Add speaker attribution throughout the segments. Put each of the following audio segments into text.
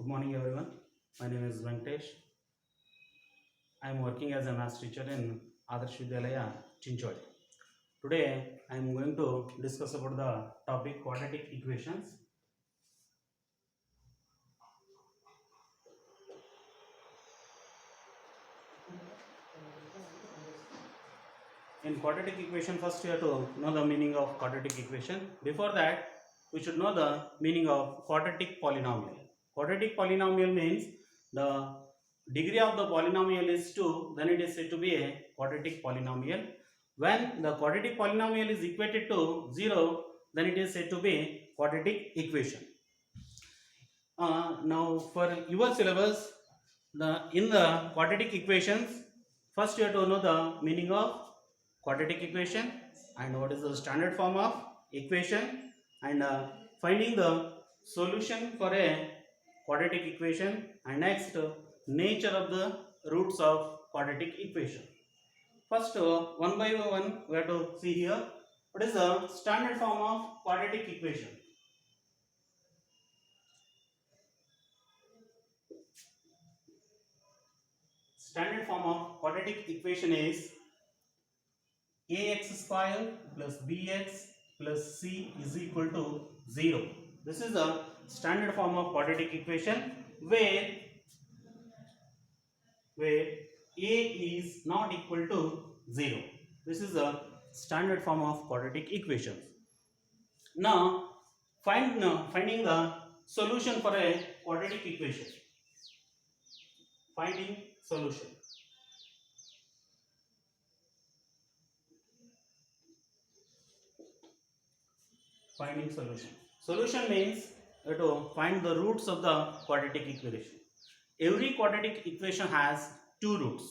Speaker 1: morning everyone. My name is Venkatesh. I am working as a maths teacher in Adarsh Vidyalaya, Chinchodi. Today I am going to discuss about the topic quadratic equations. In quadratic equation, first you have to know the meaning of quadratic equation. Before that, we should know the meaning of quadratic polynomial. Quadratic polynomial means the degree of the polynomial is 2, then it is said to be a quadratic polynomial. When the quadratic polynomial is equated to 0, then it is said to be quadratic equation. Now for your syllabus, in the quadratic equations, first you have to know the meaning of quadratic equation and what is the standard form of equation, and finding the solution for a quadratic equation, and next nature of the roots of quadratic equation. First one by one we have to see here what is the standard form of quadratic equation. Standard form of quadratic equation is ax square plus bx plus c is equal to 0. This is the standard form of quadratic equation where a is not equal to 0. This is the standard form of quadratic equation. Now finding the solution for a quadratic equation. Finding solution. Finding solution. Solution means you have to find the roots of the quadratic equation. Every quadratic equation has two roots.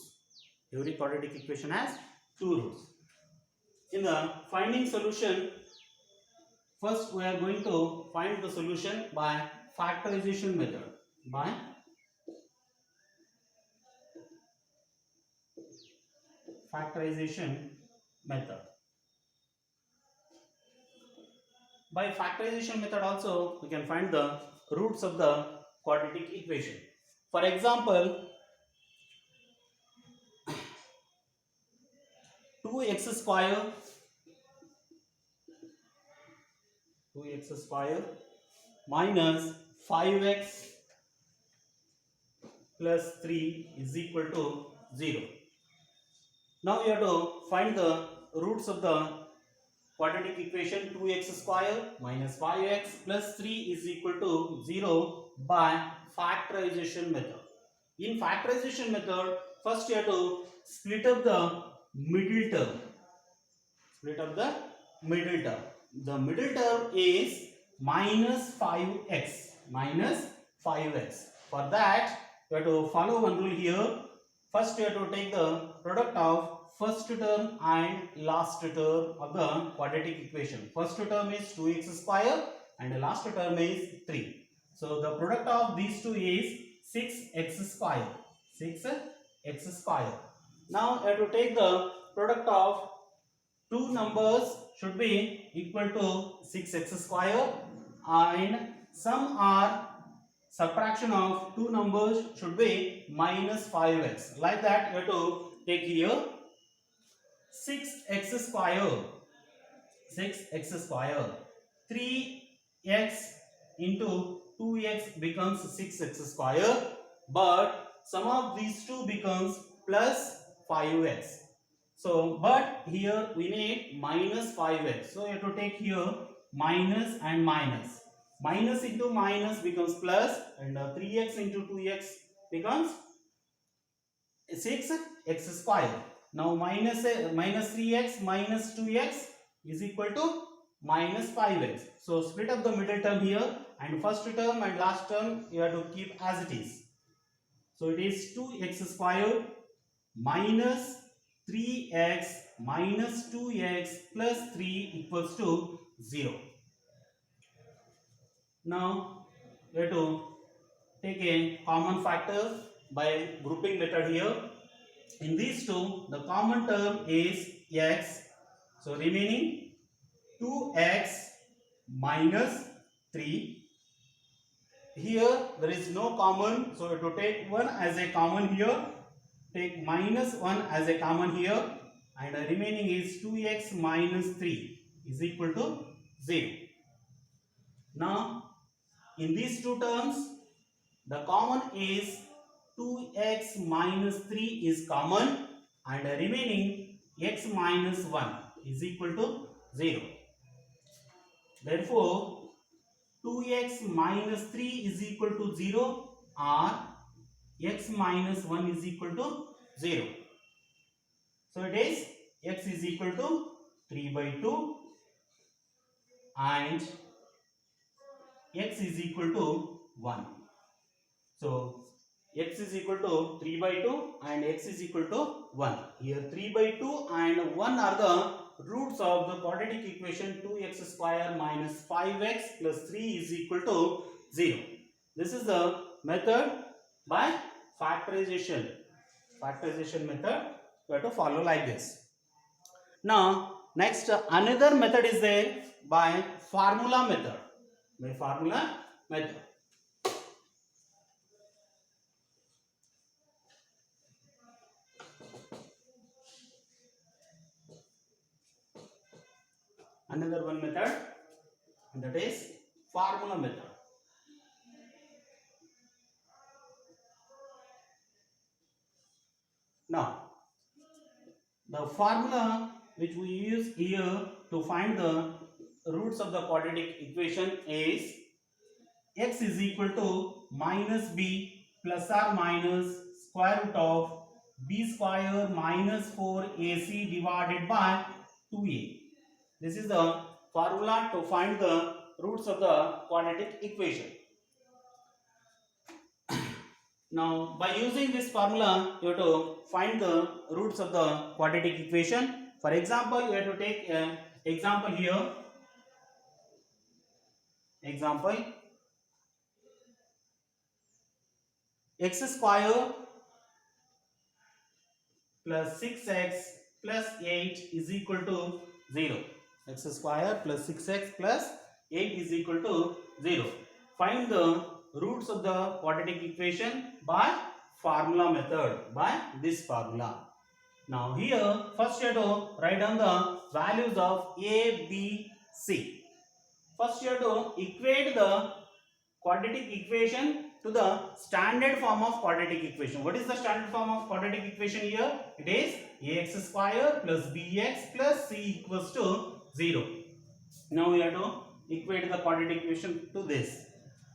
Speaker 1: Every quadratic equation has two roots. In the finding solution, first we are going to find the solution by factorization method. By factorization method. By factorization method also we can find the roots of the quadratic equation. For example, 2x square minus 5x plus 3 is equal to 0. Now we have to find the roots of the quadratic equation. 2x square minus 5x plus 3 is equal to 0 by factorization method. In factorization method, first you have to split up the middle term. The middle term is minus 5x. For that, you have to follow one rule here. First, you have to take the product of first term and last term of the quadratic equation. First term is 2x square and the last term is 3. So, the product of these two is 6x square. Now, you have to take the product of two numbers should be equal to 6x square, and some are subtraction of two numbers should be minus 5x. Like that you have to take here 6x square 3x into 2x becomes 6x square, but sum of these two becomes plus 5x. So, but here we need minus 5x. So, you have to take here minus and minus. Minus into minus becomes plus, and 3x into 2x becomes 6x square. Now, minus 3x minus 2x is equal to minus 5x. So, split up the middle term here, and first term and last term you have to keep as it is. So, it is 2x square minus 3x minus 2x plus 3 equals to 0. Now, we have to take a common factor by grouping method here. In these two, the common term is x. So, remaining 2x minus 3 here there is no common, so to take 1 as a common here, take minus 1 as a common here, and the remaining is 2x minus 3 is equal to 0. Now in these two terms the common is 2x minus 3 is common, and the remaining x minus 1 is equal to 0. Therefore 2x minus 3 is equal to 0 or x minus 1 is equal to 0. So it is x is equal to 3 by 2 and x is equal to 1. So x is equal to 3 by 2 and x is equal to 1. Here 3 by 2 and 1 are the roots of the quadratic equation 2x square minus 5x plus 3 is equal to 0. This is the method by factorization. Factorization method we have to follow like this. Now next another method is there by formula method. By formula method. Another one method, that is formula method. Now the formula which we use here to find the roots of the quadratic equation is x is equal to minus b plus or minus square root of b square minus 4ac divided by 2a. This is the formula to find the roots of the quadratic equation. Now by using this formula you have to find the roots of the quadratic equation. For example, you have to take an example here. Example, x square plus 6x plus 8 is equal to 0. X square plus 6x plus 8 is equal to 0. Find the roots of the quadratic equation by formula method, by this formula. Now here first you have to write down the values of a, b, c. First you have to equate the quadratic equation to the standard form of quadratic equation. What is the standard form of quadratic equation here? It is ax square plus bx plus c equals to 0. Now we have to equate the quadratic equation to this.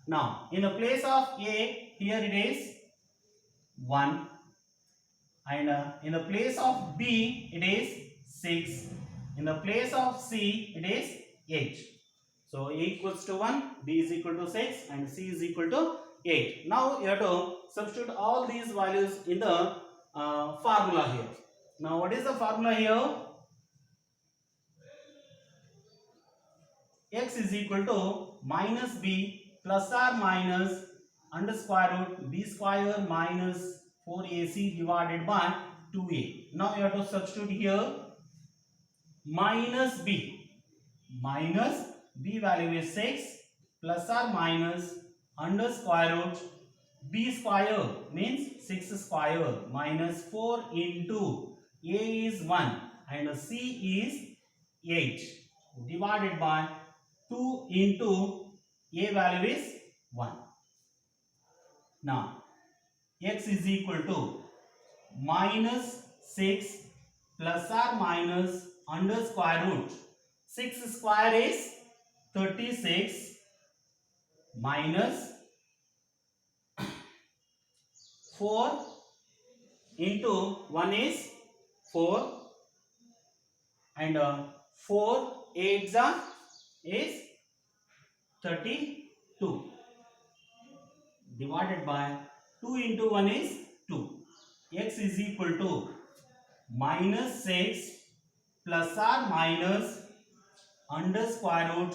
Speaker 1: Now in the place of a, here it is 1, and in the place of b it is 6, in the place of c it is 8. So a equals to 1, b is equal to 6 and c is equal to 8. Now you have to substitute all these values in the formula here. Now what is the formula here? X is equal to minus b plus or minus under square root b square minus 4ac divided by 2a. Now you have to substitute here minus b. Minus b value is 6 plus or minus under square root b square means 6 square minus 4 into a is 1 and c is 8 divided by 2 into a value is 1. Now x is equal to minus 6 plus or minus under square root 6 square is 36 minus 4 into 1 is 4 and 4 8s is 32 divided by 2 into 1 is 2. X is equal to minus 6 plus or minus under square root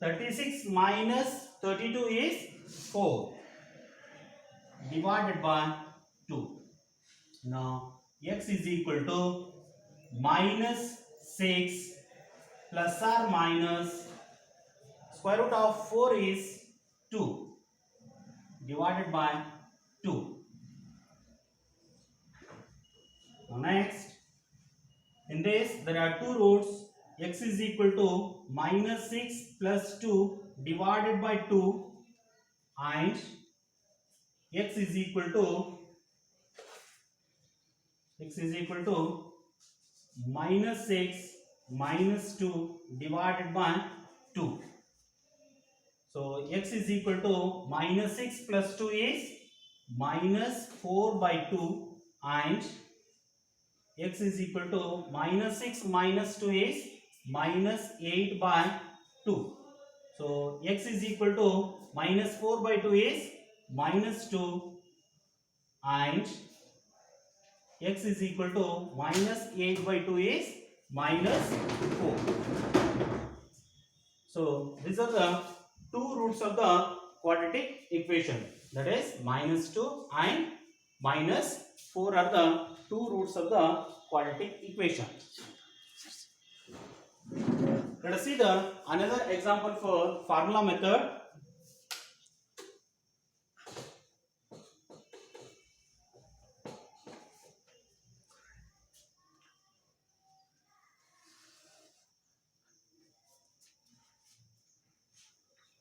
Speaker 1: 36 minus 32 is 4 divided by 2. Now x is equal to minus 6 plus or minus square root of 4 is 2 divided by 2. Now next, in this there are two roots. X is equal to minus 6 plus 2 divided by 2, and x is equal to minus 6 minus 2 divided by 2. So x is equal to minus 6 plus 2 is minus 4 by 2, and x is equal to minus 6 minus 2 is minus 8 by 2. So x is equal to minus 4 by 2 is minus 2, and x is equal to minus 8 by 2 is minus 4. So these are the two roots of the quadratic equation, that is minus 2 and minus 4 are the two roots of the quadratic equation. Let us see the another example for formula method.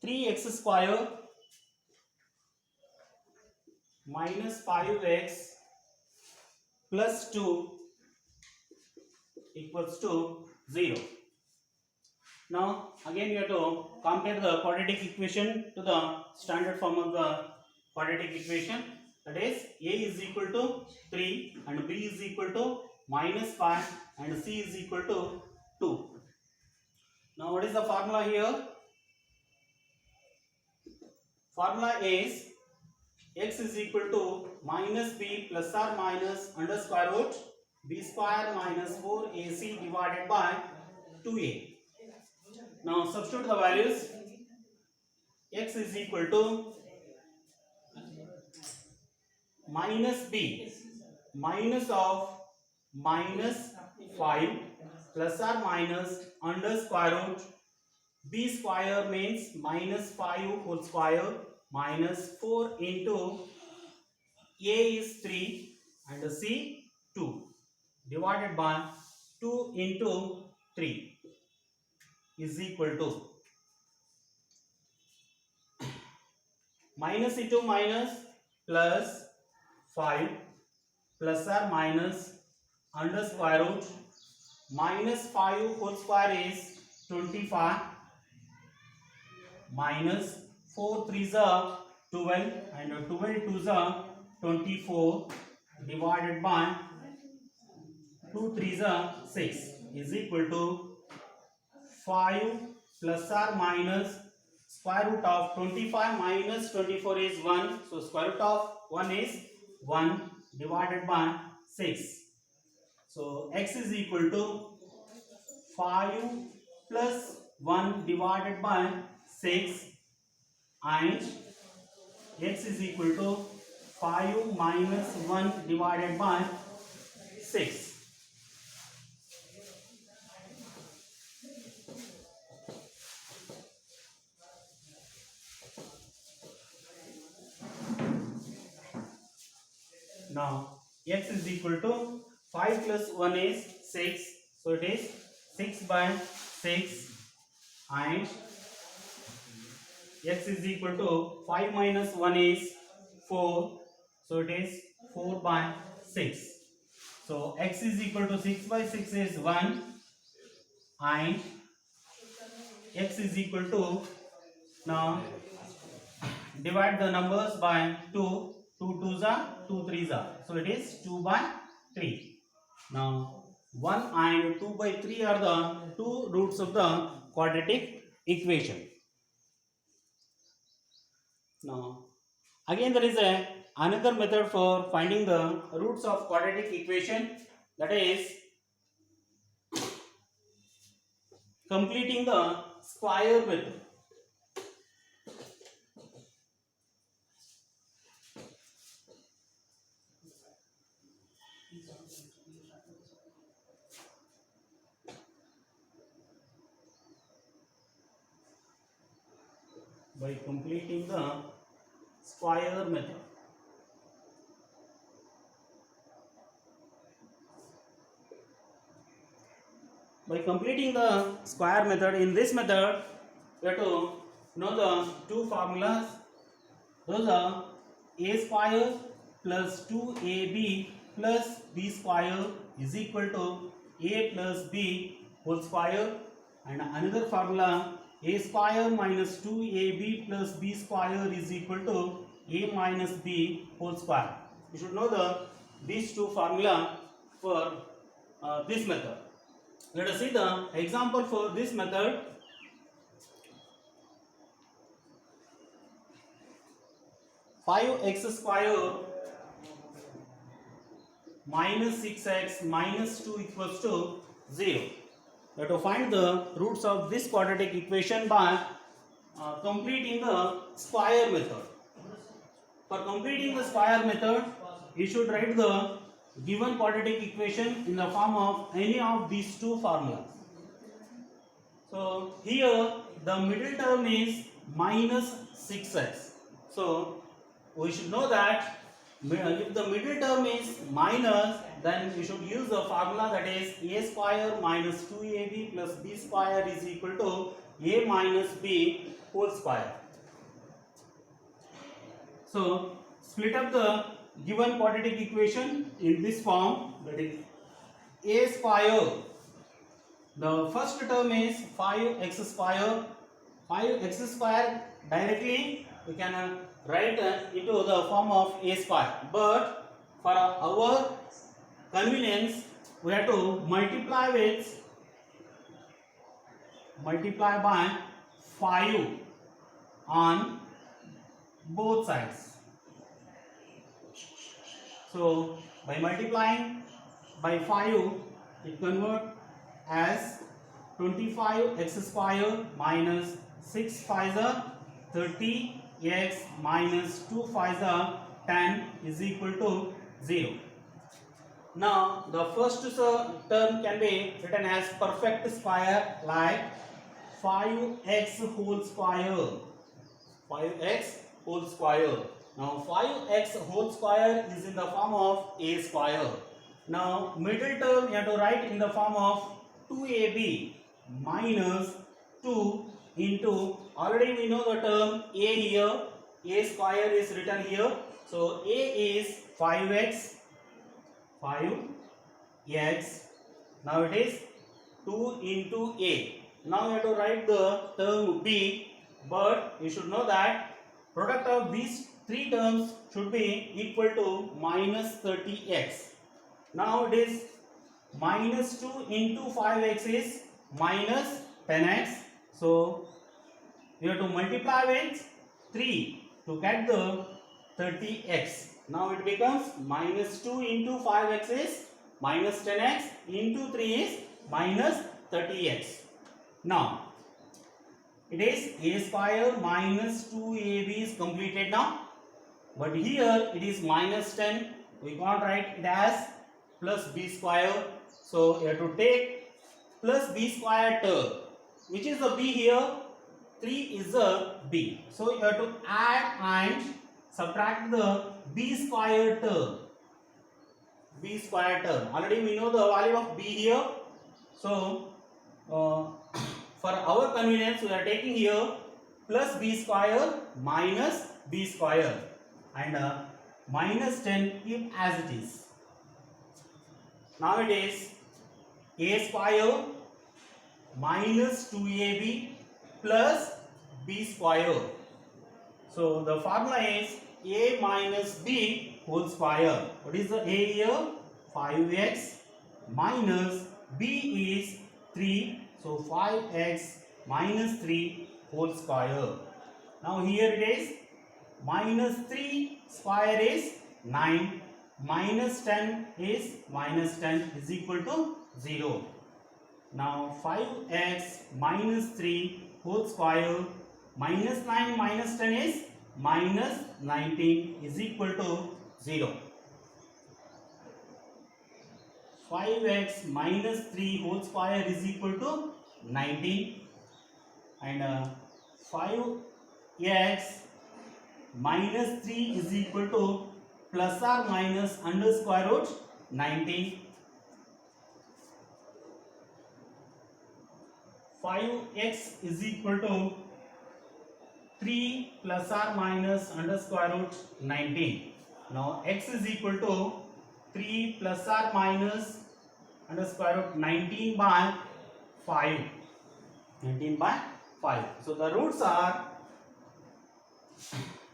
Speaker 1: Three x square minus 5x plus 2 equals to 0. Now again you have to compare the quadratic equation to the standard form of the quadratic equation, that is a is equal to 3 and b is equal to minus 5 and c is equal to 2. Now what is the formula here? Formula is x is equal to minus b plus or minus under square root b square minus 4ac divided by 2a. Now substitute the values. X is equal to minus b minus of minus 5 plus or minus under square root b square means minus 5 whole square minus 4 into a is 3 and c 2 divided by 2 into 3 is equal to minus into minus plus 5 plus or minus under square root minus 5 whole square is 25 minus 4 3s are 12 and 12 2s are 24 divided by 2 3s are 6 is equal to 5 plus or minus square root of 25 minus 24 is 1. So square root of 1 is 1 divided by 6. So x is equal to 5 plus 1 divided by 6 and x is equal to 5 minus 1 divided by 6. Now x is equal to 5 plus 1 is 6, so it is 6 by 6 and x is equal to 5 minus 1 is 4, so it is 4 by 6. So x is equal to 6 by 6 is 1 and x is equal to, now divide the numbers by 2, 2 2s are 2 3s are, so it is 2 by 3. Now 1 and 2 by 3 are the two roots of the quadratic equation. Now again there is another method for finding the roots of quadratic equation, that is completing the square method. By completing the square method. By completing the square method, in this method, we have to know the two formulas. Those are a square plus 2ab plus b square is equal to a plus b whole square, and another formula a square minus 2ab plus b square is equal to a minus b whole square. You should know these two formula for this method. Let us see the example for this method. Five x square minus 6x minus 2 equals to 0. We have to find the roots of this quadratic equation by completing the square method. For completing the square method, you should write the given quadratic equation in the form of any of these two formulas. So here the middle term is minus 6x. So we should know that if the middle term is minus, then we should use the formula that is a square minus 2ab plus b square is equal to a minus b whole square. So split up the given quadratic equation in this form, that is a square. The first term is 5x square. 5x square directly we can write into the form of a square, but for our convenience we have to multiply by 5 on both sides. So by multiplying by 5, it converts as 25x square minus 6 5s are 30x minus 2 5s are 10 is equal to 0. Now the first term can be written as perfect square, like 5x whole square. 5x whole square. Now 5x whole square is in the form of a square. Now middle term you have to write in the form of 2ab minus 2 into, already we know the term a here, a square is written here. So a is 5x. Now it is 2 into a. Now you have to write the term b, but you should know that product of these three terms should be equal to minus 30x. Now it is minus 2 into 5x is minus 10x. So you have to multiply with 3 to get the 30x. Now it becomes minus 2 into 5x is minus 10x into 3 is minus 30x. Now it is a square minus 2ab is completed now, but here it is minus 10. We can't write it as plus b square. So you have to take plus b square term. Which is the b here? 3 is the b. So you have to add and subtract the b square term. B square term. Already we know the value of b here. So for our convenience we are taking here plus b square minus b square, and minus 10 keep as it is. Now it is a square minus 2ab plus b square. So the formula is a minus b whole square. What is the a here? 5x minus b is 3. So 5x minus 3 whole square. Now here it is minus 3 square is 9. Minus 10 is minus 10 is equal to 0. Now 5x minus 3 whole square minus 9 minus 10 is minus 19 is equal to 0. 5x minus 3 whole square is equal to 19, and 5x minus 3 is equal to plus or minus under square root 19. 5x is equal to 3 plus or minus under square root 19. Now x is equal to 3 plus or minus under square root 19 by 5. 19 by 5. So the roots are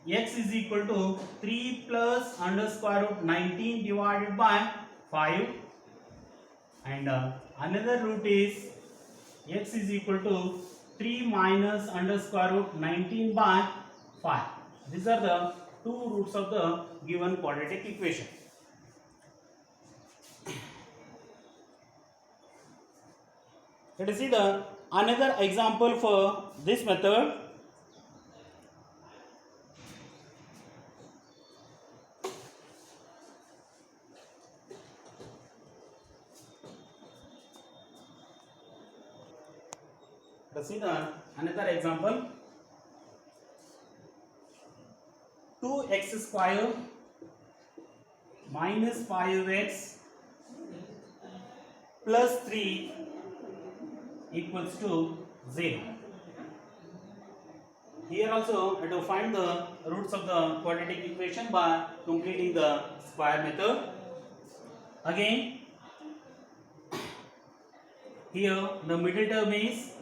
Speaker 1: x is equal to 3 plus under square root 19 divided by 5, and another root is x is equal to 3 minus under square root 19 by 5. These are the two roots of the given quadratic equation. Let us see the another example for this method. Let us see the another example. 2x square minus 5x plus 3 equals to 0. Here also I have to find the roots of the quadratic equation by completing the square method. Again, here the middle term is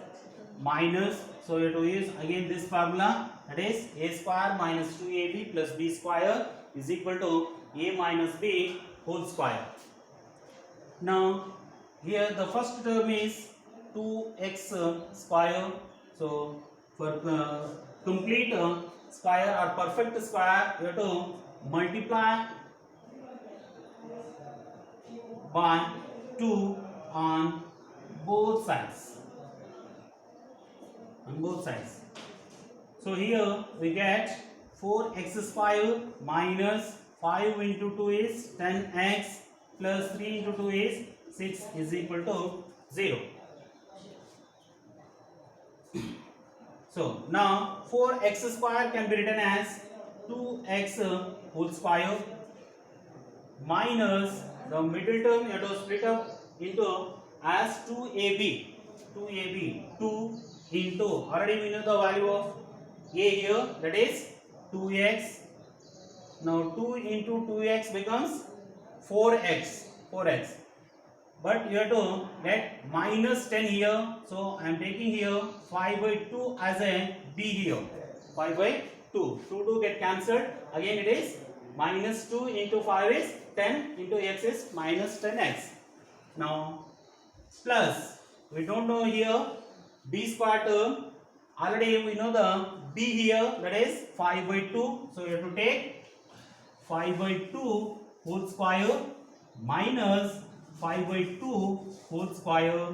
Speaker 1: minus, so you have to use again this formula, that is a square minus 2ab plus b square is equal to a minus b whole square. Now here the first term is 2x square, so for complete square or perfect square you have to multiply by 2 on both sides. So here we get 4x square minus 5 into 2 is 10x plus 3 into 2 is 6 is equal to 0. So now 4x square can be written as 2x whole square minus the middle term you have to split up into as 2ab, 2 into, already we know the value of a here, that is 2x. Now 2 into 2x becomes 4x, but you have to get minus 10 here, so I am taking here 5 by 2 as a b here, 5 by 2, 2 get cancelled, again it is minus 2 into 5 is 10 into x is minus 10x. Now plus, we don't know here b square term, already we know the b here, that is 5 by 2, so you have to take 5 by 2 whole square minus 5 by 2 whole square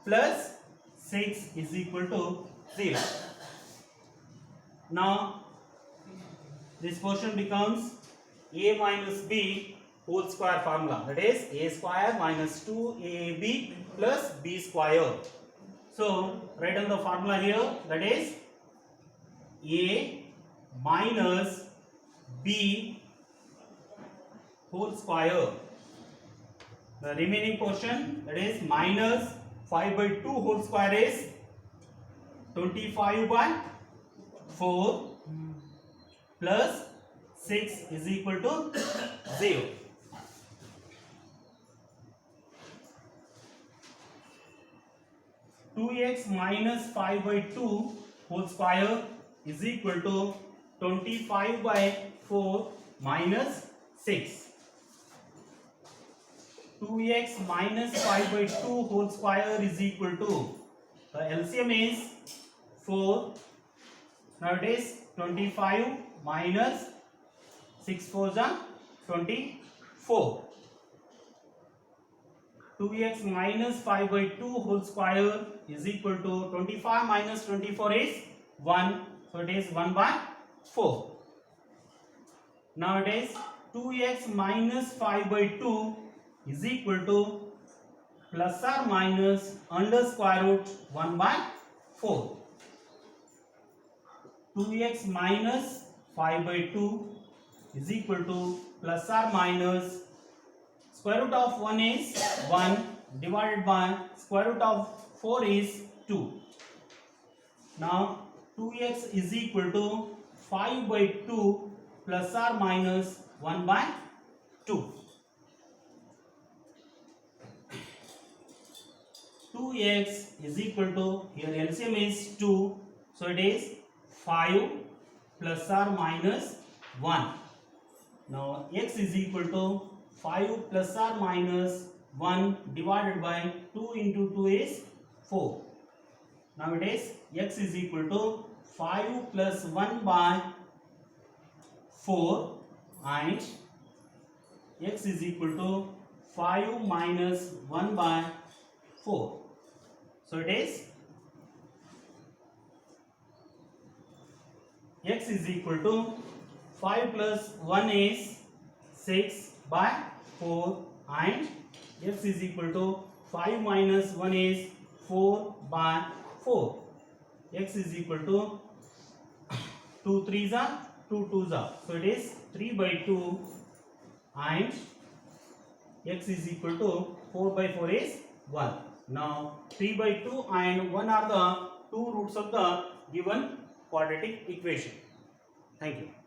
Speaker 1: plus 6 is equal to 0. Now this portion becomes a minus b whole square formula, that is a square minus 2ab plus b square. So write down the formula here, that is a minus b whole square. The remaining portion, that is minus 5 by 2 whole square is 25 by 4 plus 6 is equal to 0. X minus 5 by 2 whole square is equal to 25 by 4 minus 6. 2x minus 5 by 2 whole square is equal to, the LCM is 4, now it is 25 minus 6 4 is 24. 2x minus 5 by 2 whole square is equal to 25 minus 24 is 1, so it is 1 by 4. Now it is 2x minus 5 by 2 is equal to plus or minus under square root 1 by 4. 2x minus 5 by 2 is equal to plus or minus square root of 1 is 1 divided by square root of 4 is 2. Now 2x is equal to 5 by 2 plus or minus 1 by 2. 2x is equal to, here LCM is 2, so it is 5 plus or minus 1. Now x is equal to 5 plus or minus 1 divided by 2 into 2 is 4. Now it is x is equal to 5 plus 1 by 4 and x is equal to 5 minus 1 by 4. So it is x is equal to 5 plus 1 is 6 by 4 and x is equal to 5 minus 1 is 4 by 4. X is equal to 2 3s are 2 2s are. So it is 3 by 2 and x is equal to 4 by 4 is 1. Now 3 by 2 and 1 are the two roots of the given quadratic equation. Thank you.